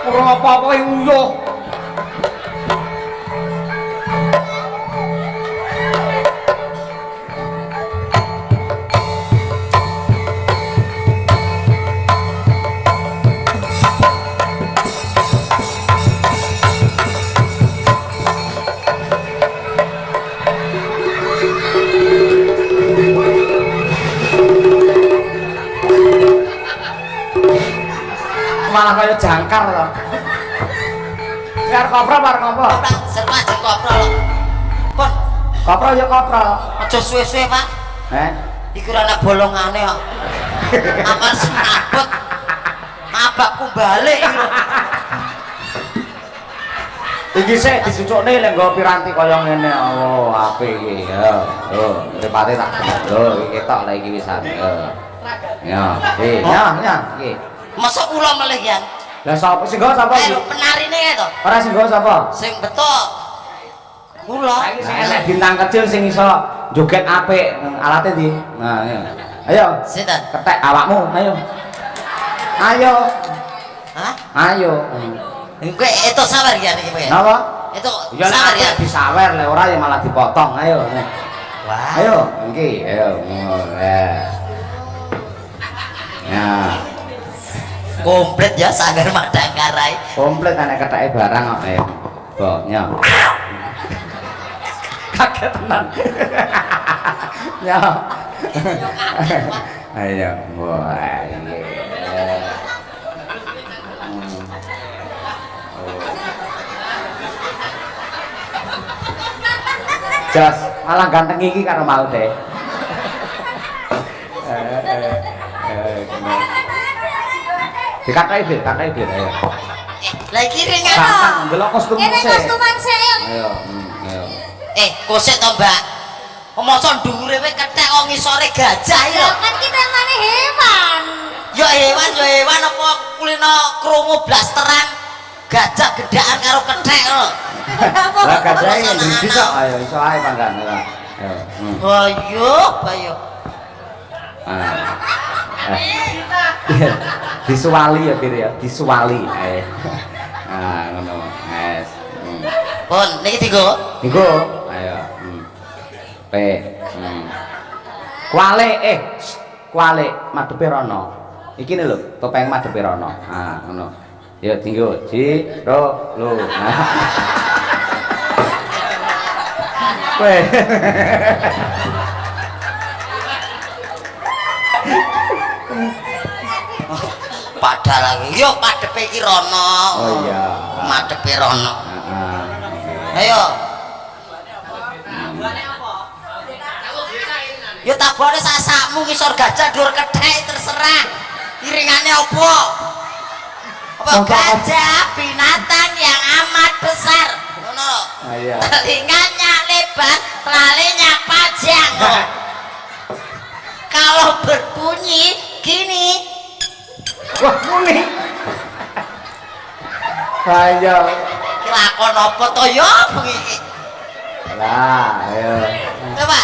Ora apa-apa uyuh. Malah kaya jangkar loh. Biar koprol bar ngopo? Serba jeng koprol. Pon. Koprol ya koprol. Aja suwe-suwe, Pak. Iku ora ana bolongane kok. Aman semaput. Abakku balik iki lho. Iki sik disucukne lek nggo piranti kaya ngene. Oh, apik iki. Ya. Oh, mripate tak bener. Oh, iki ketok lek iki wisan. Ya. Ya, iki. Masa kula melih yan. Lah sapa sing nggo sapa iki? Penarine to. Ora sing nggo sapa? Sing betul. Kula. Saiki sing enek bintang kecil sing iso joget apik, alate ndi? Nah, ya. Ayo. Sinten? Ketek awakmu, ayo. Ayo. Hah? Ayo. Kowe itu sawer ya iki kowe. Napa? Itu Ya sawer ya. nek disawer lek ora ya malah dipotong. Ayo. Wah. Ayo, iki, ayo. Ya. Komplit ya sanggar Madangkarai. Komplit anek ketake barang kok ya. Boknya. Kaget tenan. Ya. Ayo, wah. Jas, malah ganteng iki karo mau deh. Dikakai bir ayo. Lah iki ring Gampang ndelok kostum sik. Kene kostuman sik ayo. Ayo, ayo. Kosek to, Mbak. Masa dhuwure kowe kethek kok ngisore gajah iki lho. Ya kan kita mane hewan. Ya hewan apa kulino krungu blasteran gajah gedaan karo kethek lho. Lah gajah iki bisa ayo iso ae panggan. Ayo. Bayo. Disuwali ya Bir ya, disuwali. Nah, ngono. Yes. Pun niki dienggo. Dienggo. Ayo. P. Kuale kuale madhepe rono. Iki lho, topeng madhepe rono. Ah, ngono. Ya dienggo. Jiro lu. Kowe. Padahal lagi, yo madhepe iki rono. Oh iya. Madhepe rono. Heeh. Ayo. Yo tabone sasakmu ngisor gajah dhuwur kethek terserah. Iringane opo? Apa gajah binatang yang amat besar. Ngono. Iya. Telinganya lebar, telalinya panjang. Kalau berbunyi gini. Wah, muni. Ayo. Lakon apa to ya bengi? Lah, ayo. Coba.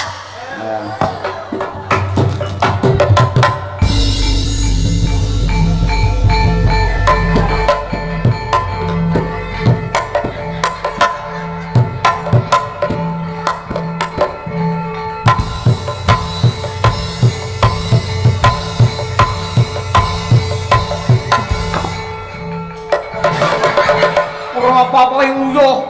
Ora apa-apa uyuh.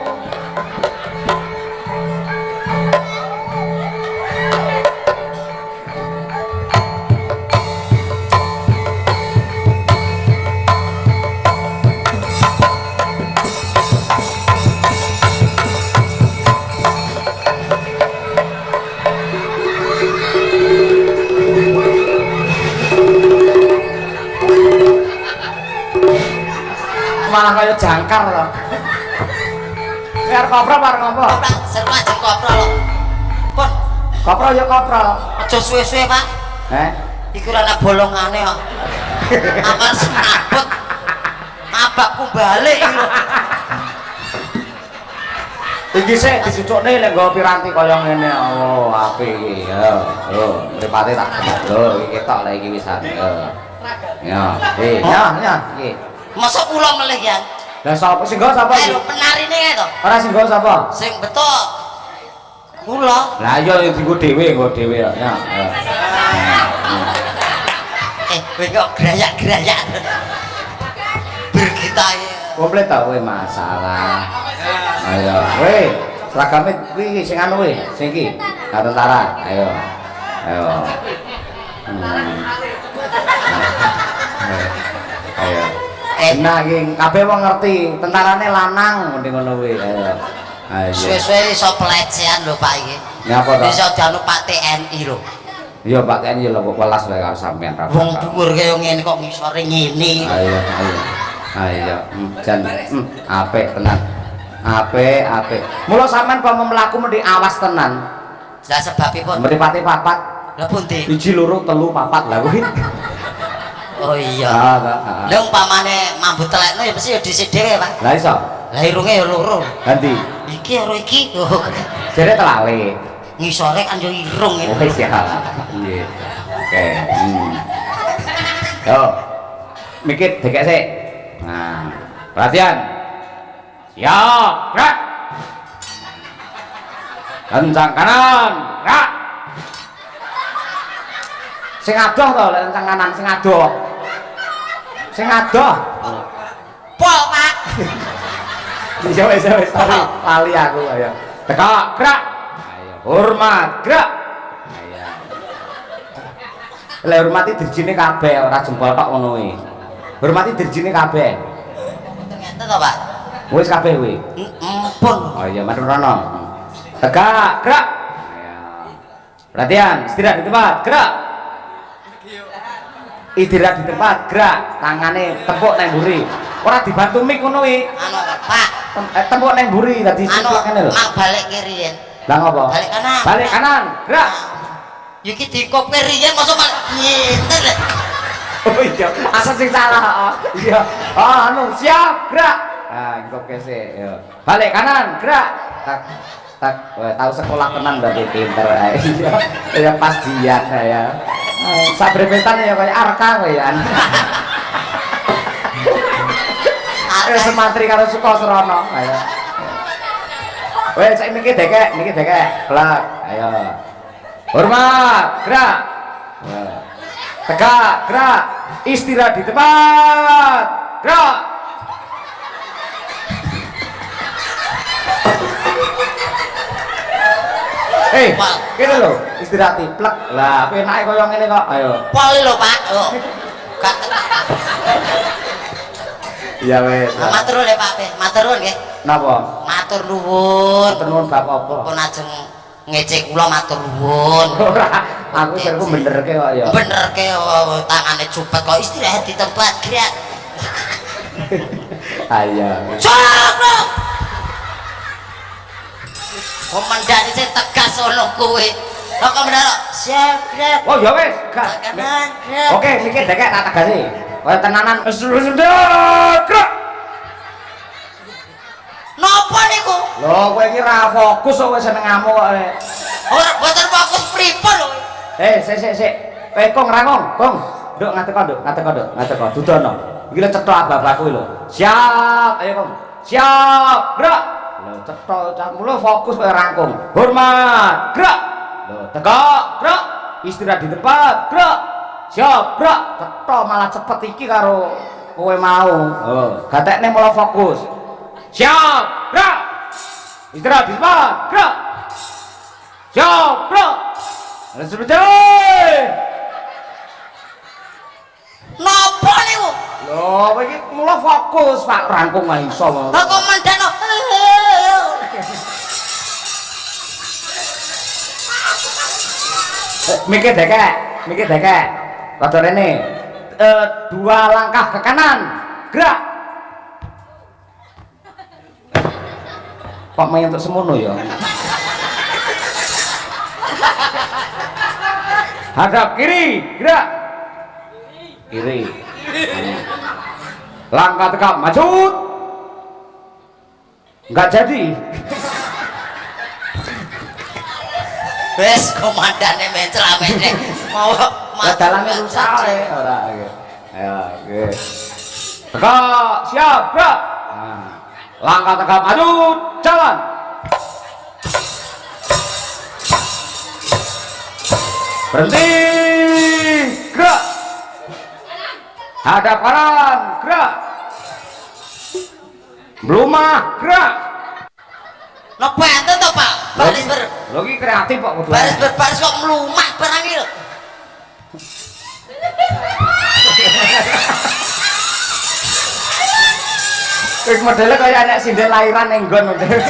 Malah kaya jangkar loh. Biar koprol bar ngopo? Serba jeng koprol. Pon. Koprol ya koprol. Aja suwe-suwe, Pak. Iku ora ana bolongane kok. Aman semaput. Abakku balik iki lho. Iki sik disucukne lek nggo piranti kaya ngene. Oh, apik iki. Ya. Oh, mripate tak bener. Oh, iki ketok lek iki wisan. Ya. Ya, iki. Masa kula melih yan. Lah sapa sing nggo sapa? Ayo penarine kae to. Ora sing nggo sapa? Sing betul. Kula. Lah iya dienggo dhewe ya. Ya. Kowe kok gerayak-gerayak. Berkita ya. Komplit ta kowe masalah. Ayo, kowe seragame kuwi sing anu kowe, sing iki. Ka tentara. Ayo. Ayo. Ayo. Nah, iki kabeh wong ngerti, tentarane lanang mending ngono kuwi. Ayo. Ayo. Suwe-suwe iso pelecehan lho Pak iki. Nyapa to? Iso dianu Pak TNI lho. Iya Pak TNI lho kok welas wae karo sampean ra. Wong dhuwur kaya ngene kok ngisore ngene. Ayo, ayo. Ayo, jan apik tenan. Apik. Mula sampean apa mlaku mesti awas tenan. Lah sebabipun Mripate papat. lha pundi? 1 2 3 4 lah kuwi. Oh iya. Ah. Lah umpamane mambu telekno ya mesti ya dhisik dhewe, Pak. Lah iso. Lah irunge ya loro. Ganti. Iki karo iki. Jere telale. Ngisore kan yo irung Oh ini. iya. Nggih. Oke. Yo. Mikir dekek sik. Nah, perhatian. Siap, gerak. Kencang kanan, gerak. Sing adoh to, lek kencang kanan sing adoh. Sing adoh. Pol, Pak. Wis, sorry, lali aku ayo. Tekak, gerak. Ayo, hormat, gerak. Ayo. Lek hormati dirjine kabeh, ora jempol tok ngono kuwi. Hormati dirjine kabeh. Ternyata to, Pak. Wis kabeh kuwi. Empun. Oh iya, matur rono. Tegak, gerak. Ayo. Perhatian, istirahat di tempat, gerak. Istirahat di tempat, gerak. Tangane tepuk nang mburi. Ora dibantu mik ngono kuwi. Anu, Pak. Tepuk nang mburi dadi Anu, siklek ngene lho. mak balik kiri ya. Lah ngopo? Balik kanan. Balik kanan, gerak. Iki dikop riyen mosok balik ngenten lho. Oh iya, asal sing salah. Iya. Anu, siap, gerak. Nah, engko kese, yo. Balik kanan, gerak. Tak. Wah, tahu sekolah tenan berarti pinter. Iya. Ya pas dian ya. Sabrebetan ya kayak arka kowe ya. Semantri karo Sukasrana. Ayo. Wes saiki mikir dekek. Blak. Ayo. Hormat, gerak. Tegak, gerak. Istirahat di tempat. Gerak. Kene lho, istirahat plek. Lah, penake koyo ngene kok. Ayo. Pol lho, Pak. Oh. Gak. Iya wes. Matur nuwun, Pak. Matur nuwun nggih. Napa? Matur nuwun. Matur nuwun bab apa? Pun ajeng ngecek kula matur nuwun. Ora, aku serku benerke kok ya. Benerke tangane cupet kok istirahat di tempat gerak. Ayo. Sono. Komandan sing tegas ono kowe. Lah komandan siap gerak. Oh ya wes. Kanan gerak. Oke, mikir dekek tak tegasi. Kaya tenanan sudah gerak. Napa niku? Lho, kowe iki ra fokus kok wis senengamu kok. Ora boten fokus pripun lho. Sik. Kowe kong rangong, kong. Nduk ngadeg kok. Dudono. Iki lho cetha abah-abahku lho. Siap, ayo kong. Siap, gerak. Lho cetha cangmu lho fokus kowe rangkung. Hormat, gerak. Lho tegak, gerak. Istirahat di tempat, gerak. Siap, gerak. Cetha malah cepet iki karo kowe mau. Oh, gatekne malah fokus. Siap, gerak. Istirahat di tempat, gerak. Siap, gerak. Sebentar. Napa niku? Loh, kowe iki mula fokus, Pak. Rangkung ae iso. Lah komandan. Mikir dekek. Rada rene. 2 langkah ke kanan. Gerak. Kok main untuk semono ya? Hadap kiri, gerak. Kiri. Langkah tegak, maju. Enggak jadi. Wes komandane mencela-mencela. Mau Dalamnya rusak ora. Ayo, oke. Tegak, siap, gerak. Nah, langkah tegap maju, jalan. Berhenti, gerak. Hadap kanan, gerak. Blumah, gerak. No bantu to Pak. Baris ber. Logi kreatif kok kudu. Baris kok melumah barang iki lho. Wis modele kaya anak sinden lairan ning nggon modele.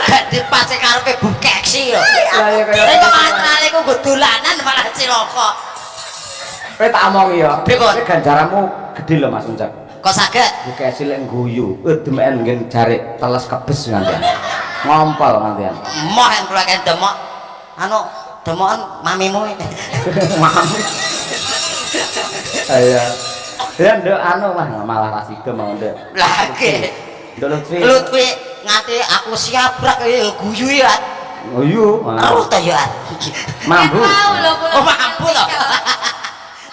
Gak dipase karepe bukeksi lho. Lah ya kaya. Nek matrale ku nggo dolanan malah cilaka. Kowe tak omongi ya. Pripun? Kowe ganjaranmu gede lho Mas Uncak. Kok saged? Buke silek guyu, demen ngen jarik teles kebes ngantian. Ngompol ngantian. Moh yang kula kene demok. Anu, demokan mamimu iki. Mami. Iya. Ya nduk anu mah malah raside mau nduk. Lagi. Nduk Lutfi. Lutfi nganti aku siabrak guyu ya. Guyu. Aruh ta ya. Mambu. Tahu lho kula. Oh mampu to.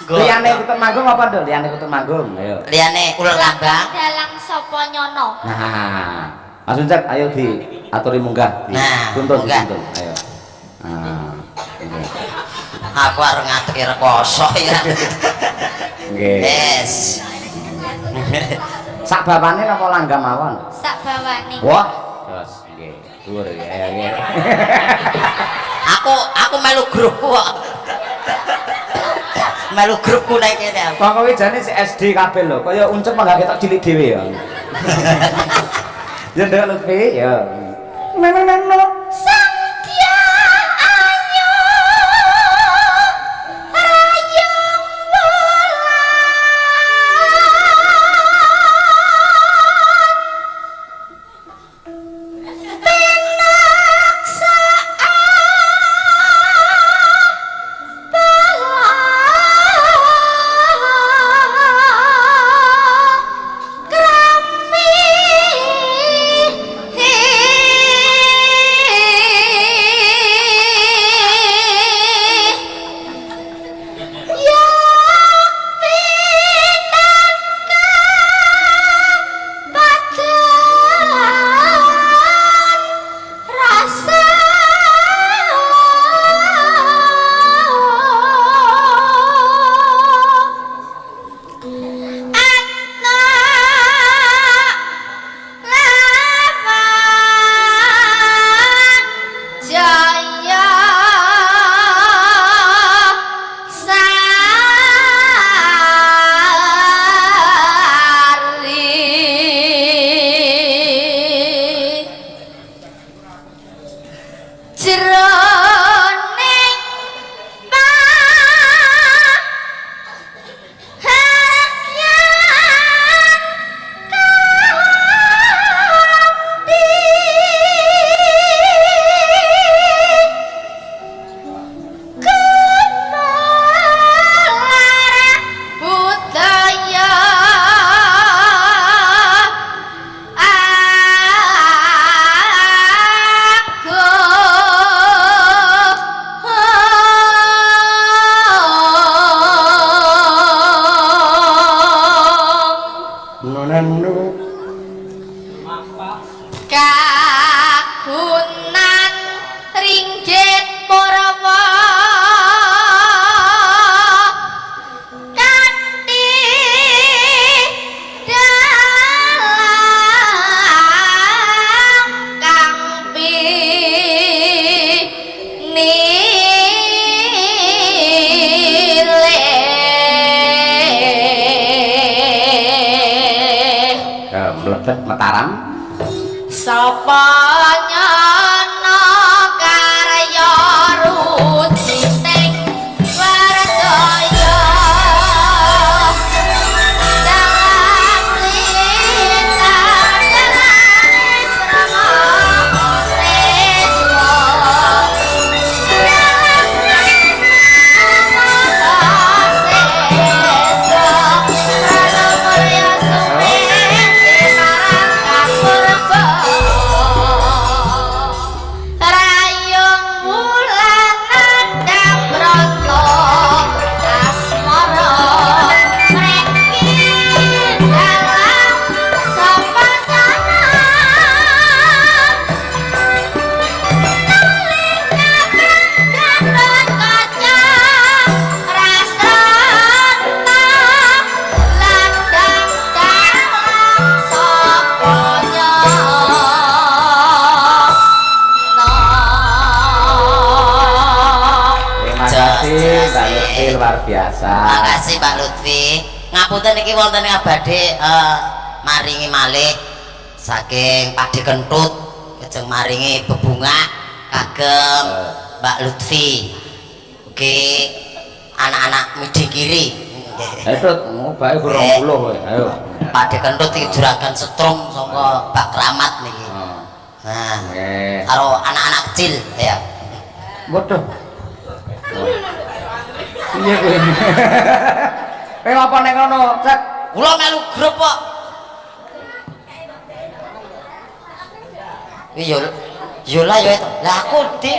Liyane ikut manggung apa nduk? Liyane ikut manggung. Ayo. Liyane ular lambang. Dalam sopo nyono. Nah. Mas Uncak ayo diaturi munggah. Nah, tuntun munggah. tuntun. Ayo. Nah. Nggih. Aku arep ngateki rekoso ya. Nggih. Yes. Sak bapane napa langgam mawon? Sak bawane. Wah, terus nggih. Dhuwur ya nggih. Aku melu grupku kok. Melu grupku nek kene. Wong kowe jane si SD kabeh lho, kaya uncep mah gak ketok cilik dhewe ya. Ya ndak Lutfi ya. Neno. Sangkya ayo rayong wulan penaksa kagunan ringgit purwa kanthi dalang kang pinilih Mlebet Mataram. sapa nyana karya rujiting wardaya dalam lintar dalam prama seswa dalam prama seswa prana mulya suwi marang kapurba biasa. Makasih Mbak Lutfi. Ngapunten iki wonten ing abade maringi malih saking Padi Kentut kejeng maringi bebungah kagem Mbak Lutfi. Oke, anak-anak Midi Kiri. Ayo, mau bae 20 kowe. Ayo. Padi Kentut iki juragan setrum saka Mbak Kramat niki. Nah, karo anak-anak kecil ya. Waduh. Iya kowe. Apa nek ngono, Cek? Kula melu grup kok. Iya, yo lah yo itu. Lah aku di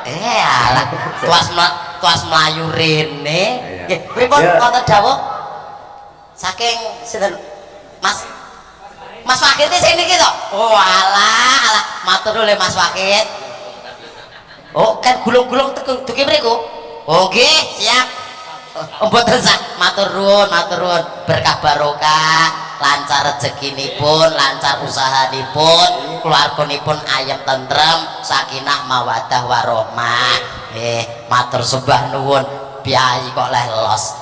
alah, tuas melayu rene. Nggih, pripun wonten dawuh? Saking sinten? Mas Wakit sing niki to. Oh alah, matur nuwun Mas Wakit. Oh, kan gulung-gulung dugi mriku. Oh nggih, siap. Mboten sak matur nuwun, berkah barokah, lancar rezekinipun, lancar usahanipun, keluarganipun ayem tentrem, sakinah mawaddah warahmah. Matur sembah nuwun, piyai kok leh los.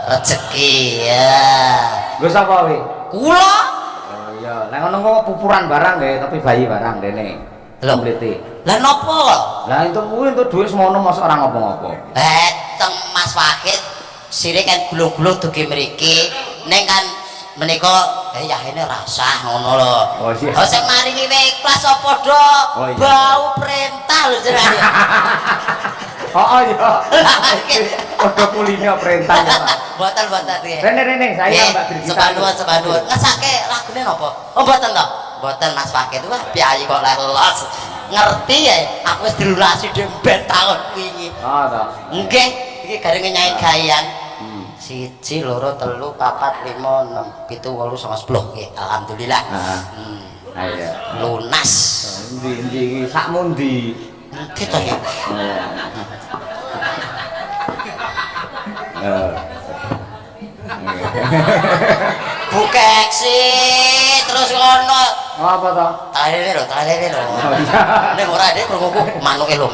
Rezeki ya. Lho sapa kowe? Kula. Oh iya, nek ngono kok pupuran barang nggih, tapi bayi barang dene. Lho mlete. Lah napa? Lah itu kuwi entuk dhuwit semono mosok ora ngopo-ngopo. Teng Mas Wakit sire kan gulung-gulung dugi mriki ning kan menika ya ini rasah ngono lho. Oh iya. Oh sing maringi ikhlas apa do? Oh, iya. Bau perintah lho jenenge. Oh iya. Padha kulino perintah ya, Pak. Boten nggih. Rene saya Mbak Brigita. Sebanduan. Ngesake lagune napa? Oh mboten to. Mboten Mas Wakit wah piyai kok leh los. Ngerti ya, aku wis dilurasi demben taun wingi. Oh to. Nggih, iki gareng nyanyi gayan. 1 2 3 4 5 6 7 8 9 10 nggih, alhamdulillah. Iya. Lunas. Endi iki sakmu ndi? Gitu ya. Bukek sih terus ngono. Apa to? Talere lho. Nek ora dhek krunguku manuke lho.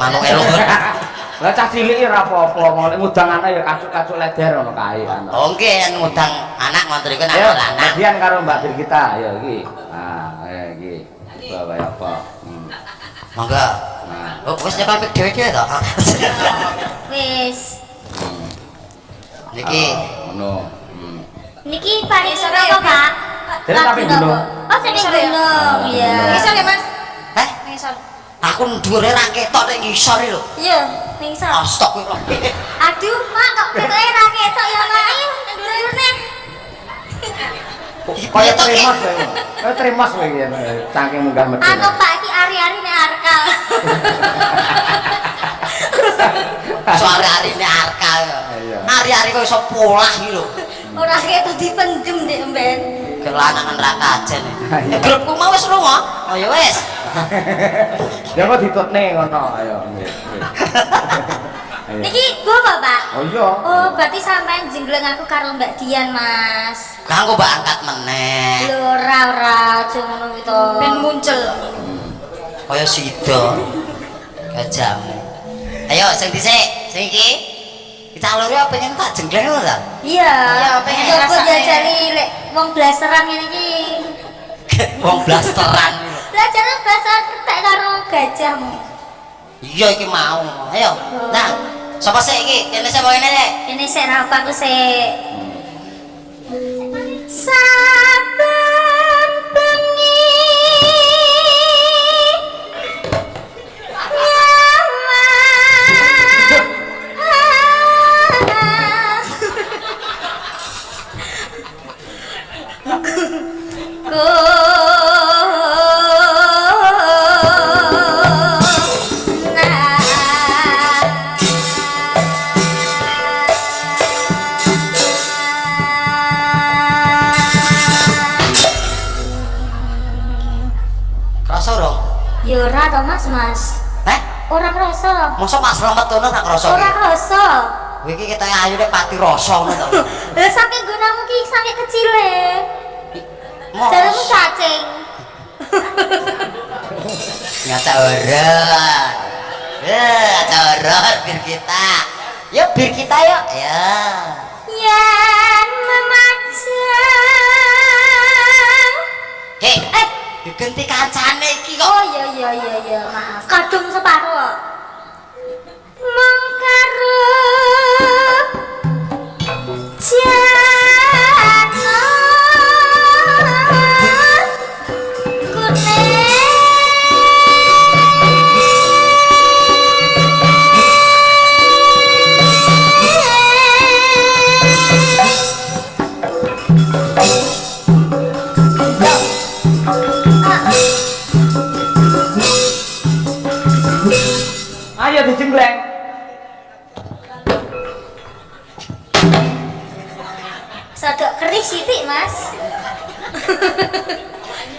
Lah cah cilik ora apa-apa, mulai ngudang anak ya kacuk-kacuk leder ngono kae kan. Oh nggih, ngudang anak ngoten iku anak lanang. Kemudian karo Mbak Brigita, ya iki. Nah, iki. Bawa apa? Monggo. Oh, wis nyekel pik dhewe-dhewe to. Wis. Niki Ngono. Niki paling seru apa, Pak? Jadi tapi gunung. Oh, jadi gunung. Iya. Ngisor ya, Mas? Heh? Ngisor. Aku ndure ra ketok nek ngisor lho. Iya, ning isor. Astagfirullah. Aduh, Mak, kok ketoke ra ketok ya, Mak? Ayo, ndure-ndure. Kaya tremos kowe. Kaya tremos kowe iki saking munggah medhun. Anu Pak iki ari-ari nek arkal. Suara arine arkal. Ari-ari kok iso polah iki lho. Ora ketok dipendem nek mben. Kelanangan ra kajen. Grupku mau wis lunga. Oh ya wis. Ya kok ditutne ngono. Ayo nggih. Niki bapak, Pak. Oh iya. Oh, berarti sampean jengleng aku karo Mbak Dian, Mas. Kanggo mbak angkat meneh. Lho ora aja ngono kuwi to. Ben muncul. Kaya sida. Gajamu. Ayo sing dhisik, sing iki. Kita loro pengen tak jengleng lho ta? Iya. Iya, pengen Coba rasane. jajali lek wong blasteran ngene iki. Wong blasteran. Lah jare blasteran ketek karo gajahmu. Iya iki mau. Ayo. Nah, sapa sik iki? Kene sapa kene sik? Ini sik ra apa aku sik. Saben bengi Krasa dong. Ya ora to Mas. Heh? Ora krasa. Mosok Mas Slamet ngono tak krasa. Ora krasa. Kowe iki ketoke ayu nek pati rasa ngono to. Lah saking gunamu ki saking kecile. Mos. Jaremu cacing. Nyata horor. Nyata horor bir kita. Ya bir kita ya. Ya. Yen memajang. Hei, diganti kancane iki kok. Oh iya, maaf. Kadung separo. Mengkaro jana Ayo dijembleng. Sadok keris sithik, Mas.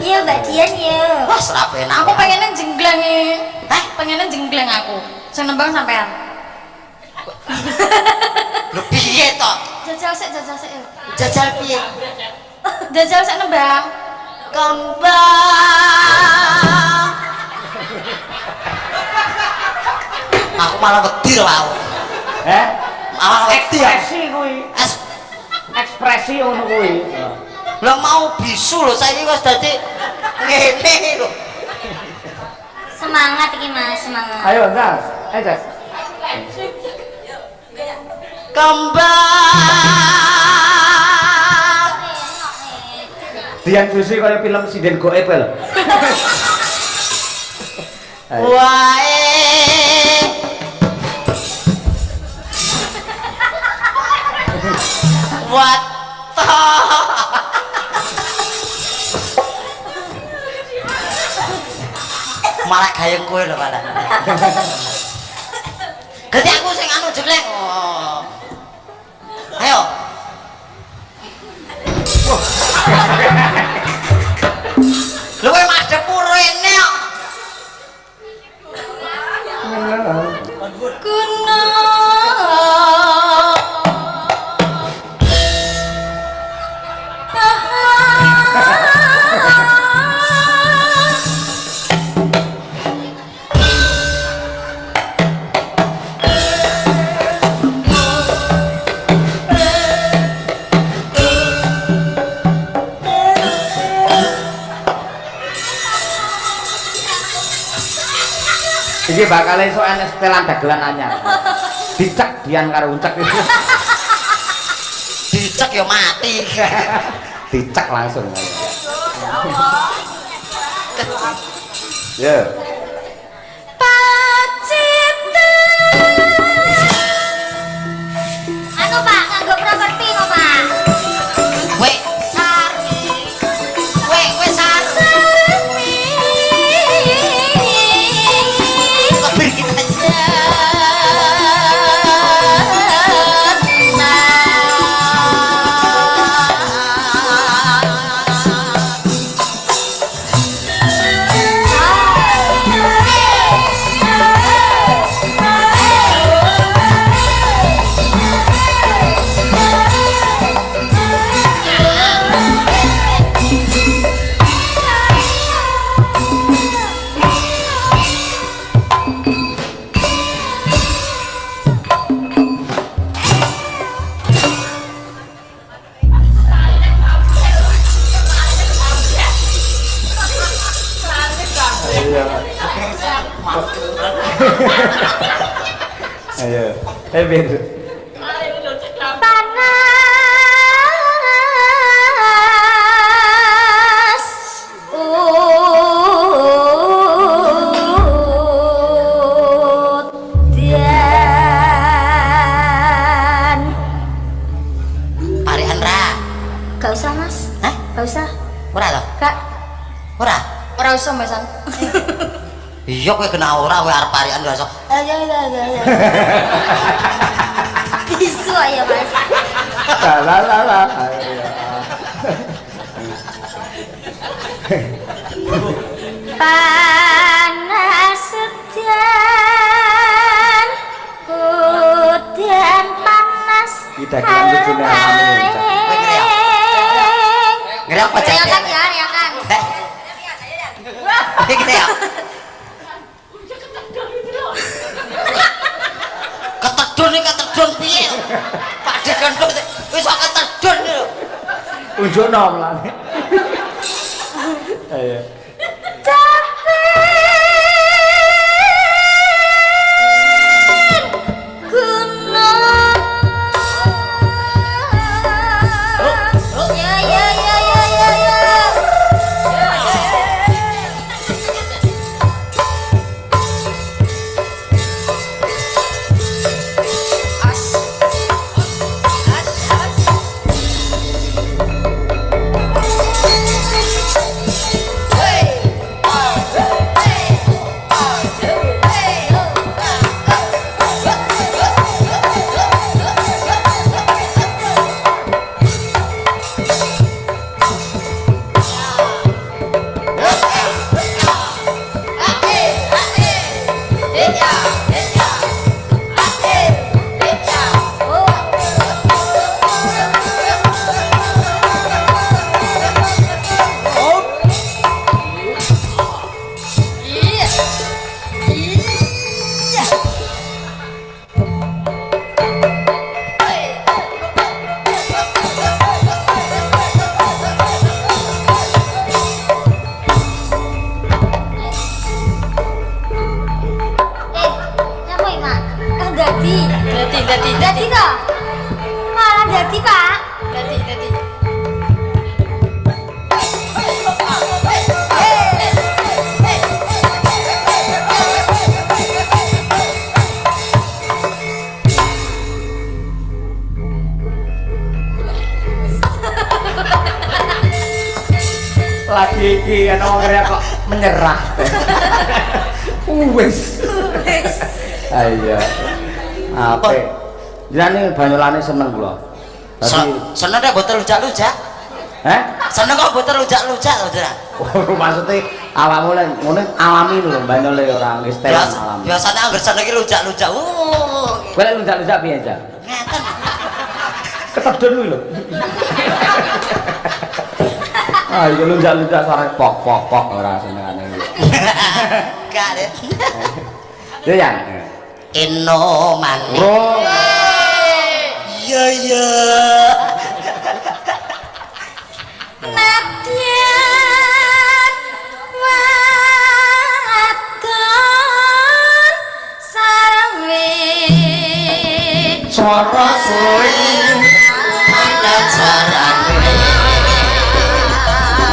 Iya, Mbak Dian ya. Wah, serap enak. Aku pengennya jenggleng pengennya jenggleng aku. Sing nembang sampean. Lho piye to? Jajal sik yuk. Jajal piye? Jajal sik nembang. Kembang. Aku malah wedi lho aku. Malah wedi ya. Ekspresi kuwi. Ekspresi ngono kuwi. Lah mau bisu lho saiki wis dadi ngene lho. Semangat iki, Mas, semangat. Ayo, Gas. Jas. Kembang. Dian Susi kaya film Sinden Goib lho. Wae. What the? Malah gayeng kowe lho malah. Ganti aku sing anu jegleng. Oh. Ayo. Lho kowe madhep rene kok. Kuna Iki bakal iso ana setelan dagelan anyar. Dicek Dian karo uncek itu. Dicek ya mati. Dicek langsung. Ya. Anu, Pak, nganggo properti kok, Pak. Wek sari. Wek sari. Kebir kita Ayo. Bir. Panas. Udan. Parian ra. Gak usah, Mas. Hah? Gak usah. Ora to? Kak. Ora. ora usah Mbesan. Iya kowe kena ora kowe arep parian gak iso. Bisu aja, Mas. La. Panas sedan, udan panas. Kita kira lucunya hamil. Ngeri apa cak? Riakan ya, riakan. Gede ya? Ketedun nih ketedun. ketedon piye? Pakde gendong iso ketedon lho. Unjukno mlane. Ayo. Dadi toh? Malah dadi, Pak. Dadi. Lagi iki ana wong kok menyerah. Wis. Ayo. Ape? Jenenge Banyolane seneng kula. Dadi seneng nek boten lujak-lujak. Seneng kok boten lujak-lujak lho, Dra. Oh, maksudnya awakmu lek ngene alami lho, Banyole ora wis alami. Biasane anggar seneng iki lujak-lujak. Kowe lek lujak-lujak piye, Jak? Ngeten. Ketedon kuwi lho. Ah, iki lujak-lujak suara pok ora senengane iki. Gak deh. Ya ya. Eno manik. Bro. Iya. Nadyan wadon sarwe Suara suwi mandan sarane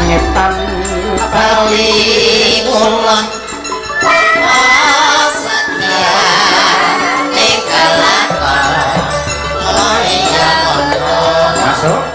ngetan kali ngulon asatnya ning kelakon mulya mondo masuk.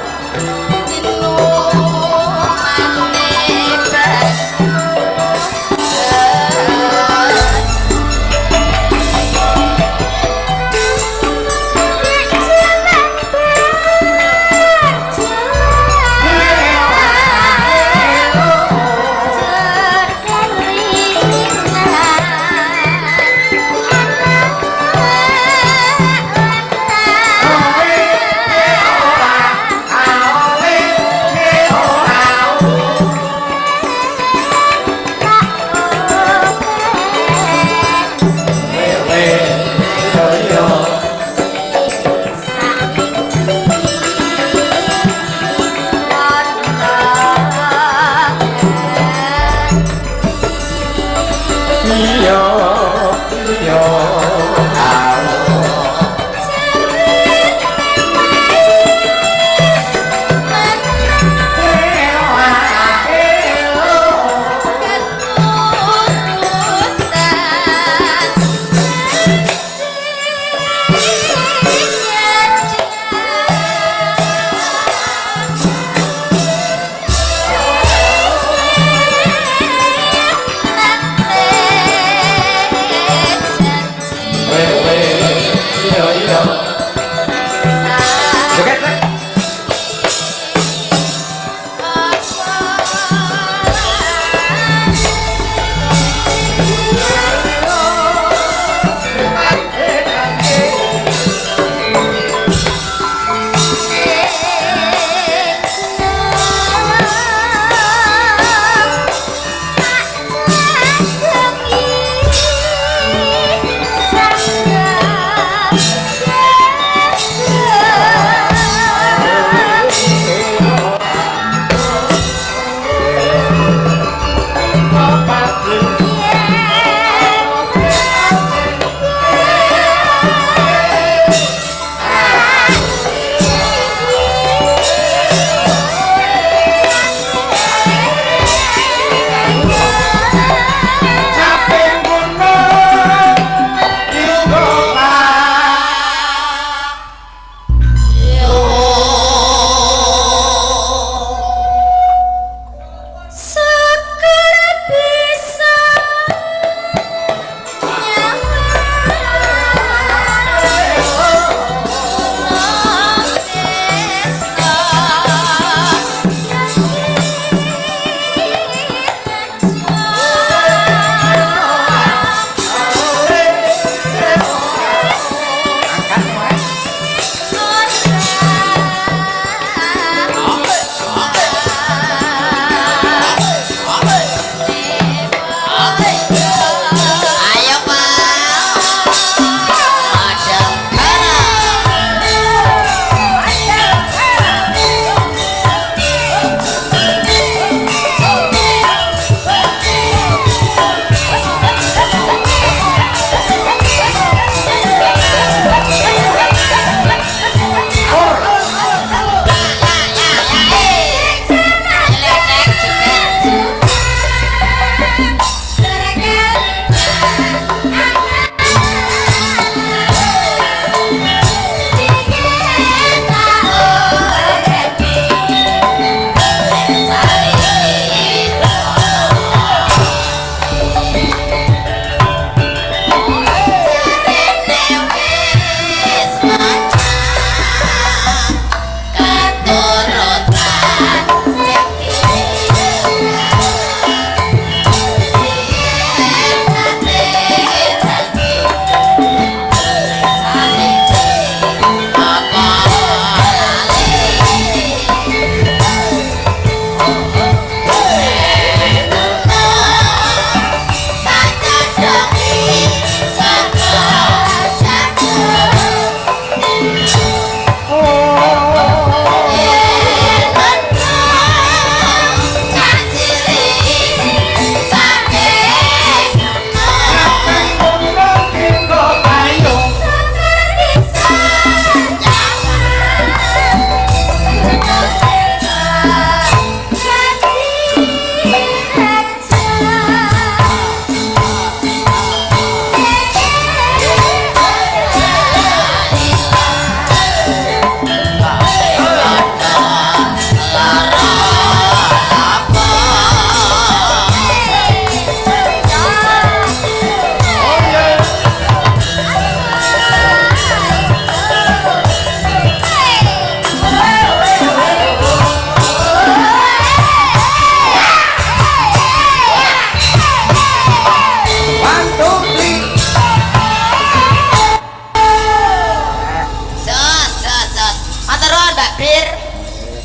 Bir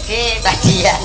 ki Mbak Dian.